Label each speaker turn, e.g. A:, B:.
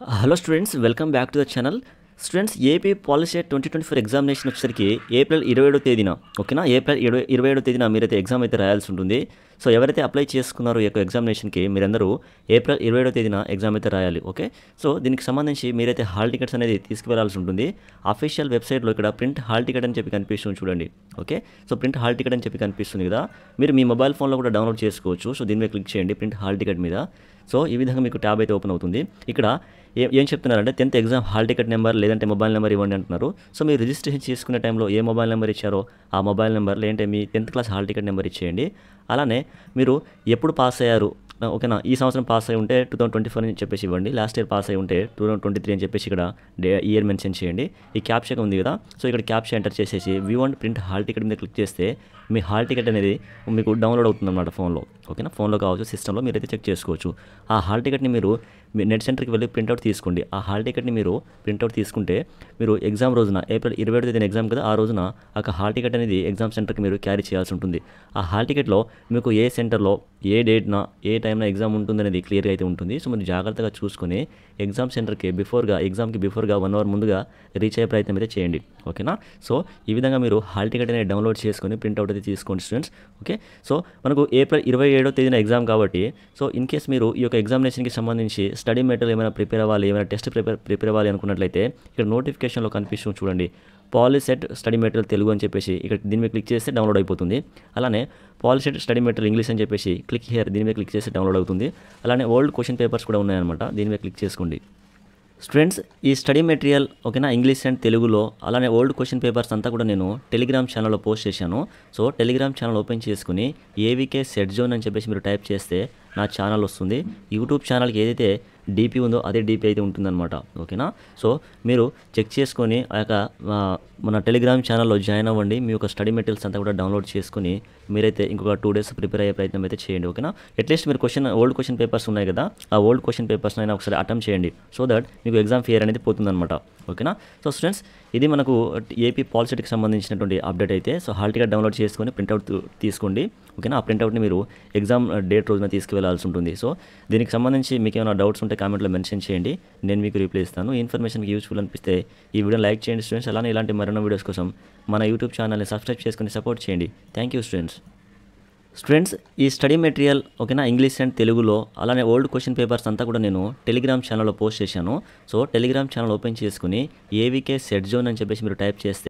A: Hello students, welcome back to the channel. Students, AP POLYCET 2024 examination వచ్చేసరికి April 27వ తేదీన, ఓకేనా, April 27వ తేదీన మీరైతే ఎగ్జామ్ అయితే రాయాల్సి ఉంటుంది. సో ఎవరైతే అప్లై చేసుకున్నారో ఈ యొక్క ఎగ్జామినేషన్కి మీరందరూ ఏప్రిల్ 27వ తేదీన ఎగ్జామ్ అయితే రాయాలి. ఓకే, సో దీనికి సంబంధించి మీరైతే హాల్ టికెట్స్ అనేది తీసుకువెళ్లాల్సి ఉంటుంది. అఫీషియల్ వెబ్సైట్లో ఇక్కడ ప్రింట్ హాల్ టికెట్ అని చెప్పి కనిపిస్తుంది చూడండి. Okay, so print hall ticket అని చెప్పి కనిపిస్తుంది కదా, మీరు మీ మొబైల్ ఫోన్లో కూడా డౌన్లోడ్ చేసుకోవచ్చు. సో దీని మీద క్లిక్ చేయండి, ప్రింట్ హాల్ టికెట్ మీద. సో ఈ విధంగా మీకు ట్యాబ్ అయితే ఓపెన్ అవుతుంది. ఇక్కడ ఏం చెప్తున్నారంటే 10th exam hall ticket number లేదంటే మొబైల్ నెంబర్ ఇవ్వండి అంటున్నారు. సో మీరు రిజిస్ట్రేషన్ చేసుకునే టైంలో ఏ మొబైల్ నెంబర్ ఇచ్చారో ఆ మొబైల్ నెంబర్ లేదంటే మీ 10th class hall ticket number ఇచ్చేయండి. అలానే మీరు ఎప్పుడు పాస్ అయ్యారు, ఓకేనా, ఈ సంవత్సరం పాస్ అయి ఉంటే 2024 అని చెప్పేసి ఇవ్వండి. లాస్ట్ ఇయర్ పాస్ అయి ఉంటే 2023 అని చెప్పేసి ఇక్కడ ఇయర్ మెన్షన్ చేయండి. ఈ క్యాప్చా ఉంది కదా, సో ఇక్కడ క్యాప్చా ఎంటర్ చేసేసి view and print hall ticket మీద క్లిక్ చేస్తే మీ హాల్ టికెట్ అనేది మీకు డౌన్లోడ్ అవుతుంది అన్నమాట ఫోన్లో. ఓకేనా, ఫోన్లో కావచ్చు, సిస్టంలో మీరైతే చెక్ చేసుకోవచ్చు. ఆ హాల్ టికెట్ని మీరు మీ నెట్ సెంటర్కి వెళ్ళి ప్రింట్అవుట్ తీసుకోండి. ఆ హాల్ టికెట్ని మీరు ప్రింట్అవుట్ తీసుకుంటే మీరు ఎగ్జామ్ రోజున ఏప్రిల్ 27వ తేదీన ఎగ్జామ్ కదా, ఆ రోజున ఆ హాల్ టికెట్ అనేది ఎగ్జామ్ సెంటర్కి మీరు క్యారీ చేయాల్సి ఉంటుంది. ఆ హాల్ టికెట్లో మీకు ఏ సెంటర్లో ఏ డేట్న ఏ టైంన ఎగ్జామ్ ఉంటుందనేది క్లియర్గా అయితే ఉంటుంది. సో మీరు జాగ్రత్తగా చూసుకొని ఎగ్జామ్ సెంటర్కి ఎగ్జామ్కి బిఫోర్గా 1 అవర్ ముందుగా రీచ్ అయ్యే ప్రయత్నం అయితే చేయండి. ఓకేనా, సో ఈ విధంగా మీరు హాల్ టికెట్ అనేది డౌన్లోడ్ చేసుకొని ప్రింట్అవుట్ అయితే తీసుకోండి స్టూడెంట్స్. ఓకే, సో మనకు ఏప్రిల్ 27వ తేదీన ఎగ్జామ్ కాబట్టి, సో ఇన్ కేస్ మీరు ఈ యొక్క ఎగ్జామినేషన్కి సంబంధించి స్టడీ మెటీరియల్ ఏమైనా ప్రిపేర్ అవ్వాలి, ఏమైనా టెస్ట్ ప్రిపేర్ అవ్వాలి అనుకున్నట్లయితే ఇక్కడ నోటిఫికేషన్లో కనిపిస్తుంది చూడండి, పాలిసెట్ స్టడీ మెటీరియల్ తెలుగు అని చెప్పేసి ఇక్కడ దీని మీద క్లిక్ చేస్తే డౌన్లోడ్ అయిపోతుంది. అలానే పాలిసెట్ స్టడీ మెటీరియల్ ఇంగ్లీష్ అని చెప్పేసి క్లిక్ హియర్ దీని మీద క్లిక్ చేస్తే డౌన్లోడ్ అవుతుంది. అలానే ఓల్డ్ క్వశ్చన్ పేపర్స్ కూడా ఉన్నాయన్నమాట, దీని మీద క్లిక్ చేసుకోండి. స్టూడెంట్స్, ఈ స్టడీ మెటీరియల్ ఓకేనా, ఇంగ్లీష్ అండ్ తెలుగులో అలానే ఓల్డ్ క్వశ్చన్ పేపర్స్ అంతా కూడా నేను టెలిగ్రామ్ ఛానల్లో పోస్ట్ చేశాను. సో టెలిగ్రామ్ ఛానల్ ఓపెన్ చేసుకుని ఏవికే సెట్ జోన్ అని చెప్పేసి మీరు టైప్ చేస్తే నా ఛానల్ వస్తుంది. యూట్యూబ్ ఛానల్కి ఏదైతే డీపీ ఉందో అదే డీపీ అయితే ఉంటుందన్నమాట. ఓకేనా, సో మీరు చెక్ చేసుకొని ఆ యొక్క మన టెలిగ్రామ్ ఛానల్లో జాయిన్ అవ్వండి. మీ యొక్క స్టడీ మెటీరియల్స్ అంతా కూడా డౌన్లోడ్ చేసుకుని మీరైతే ఇంకొక 2 days ప్రిపేర్ అయ్యే ప్రయత్నం అయితే చేయండి. ఓకేనా, అట్లీస్ట్ మీరు ఓల్డ్ క్వశ్చన్ పేపర్స్ ఉన్నాయి కదా, ఆ ఓల్డ్ క్వశ్చన్ పేపర్స్ అయినా ఒకసారి అటెంప్ట్ చేయండి. సో దట్ మీకు ఎగ్జామ్ ఫియర్ అనేది పోతుందన్నమాట. ఓకేనా, సో స్టూడెంట్స్, ఇది మనకు ఏపీ పాలిసెట్కి సంబంధించినటువంటి అప్డేట్ అయితే. సో హాల్ టికెట్ డౌన్లోడ్ చేసుకొని ప్రింట్అవుట్ తీసుకోండి. ఓకేనా, ఆ ప్రింట్అవుట్ని మీరు ఎగ్జామ్ డేట్ రోజున తీసుకువెళ్లాల్సి ఉంటుంది. సో దీనికి సంబంధించి మీకు ఏమైనా డౌట్స్ ఉంటే కామెంట్లో మెన్షన్ చేయండి, నేను మీకు రిప్లై ఇస్తాను. ఈ ఇన్ఫర్మేషన్ యూస్ఫుల్ అనిపిస్తే ఈ వీడియోని లైక్ చేయండి స్టూడెంట్స్. అలానే ఇలాంటి మరిన్ని వీడియోస్ కోసం మన యూట్యూబ్ ఛానల్ని సబ్స్క్రైబ్ చేసుకుని సపోర్ట్ చేయండి. థ్యాంక్ యూ స్టూడెంట్స్, ఈ స్టడీ మెటీరియల్ ఓకేనా, ఇంగ్లీష్ అండ్ తెలుగులో అలానే ఓల్డ్ క్వశ్చన్ పేపర్స్ అంతా కూడా నేను టెలిగ్రామ్ ఛానల్లో పోస్ట్ చేశాను. సో టెలిగ్రామ్ ఛానల్ ఓపెన్ చేసుకుని ఏవికే సెట్ జోన్ అని చెప్పేసి మీరు టైప్ చేస్తే